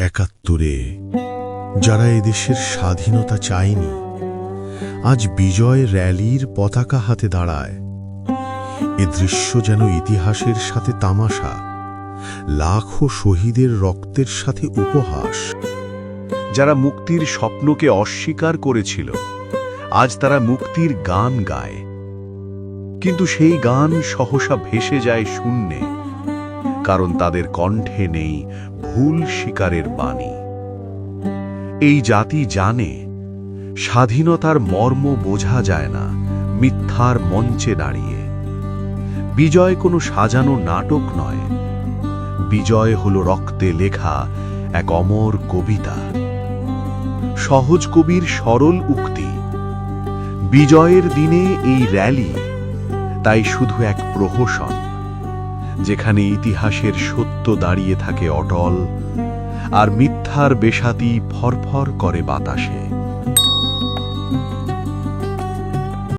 একাত্তরে যারা এদেশের স্বাধীনতা চায়নি, আজ বিজয় র্যালির পতাকা হাতে দাঁড়ায়। এ দৃশ্য যেন ইতিহাসের সাথে তামাশা, লাখো শহীদের রক্তের সাথে উপহাস। যারা মুক্তির স্বপ্নকে অস্বীকার করেছিল, আজ তারা মুক্তির গান গায়। কিন্তু সেই গান সহসা ভেসে যায় শূন্যে, কারণ তাদের কণ্ঠে নেই ভুল স্বীকারের বাণী। এই জাতি জানে, স্বাধীনতার মর্ম বোঝা যায় না মিথ্যার মঞ্চে দাঁড়িয়ে। বিজয় কোনো সাজানো নাটক নয়, বিজয় হলো রক্তে লেখা এক অমর কবিতা। সহজ কবির সরল উক্তি, বিজয়ের দিনে এই র্যালি তাই শুধু এক প্রহসন, যেখানে ইতিহাসের সত্য দাঁড়িয়ে থাকে অটল, আর মিথ্যার বেশাতি ফরফর করে বাতাসে।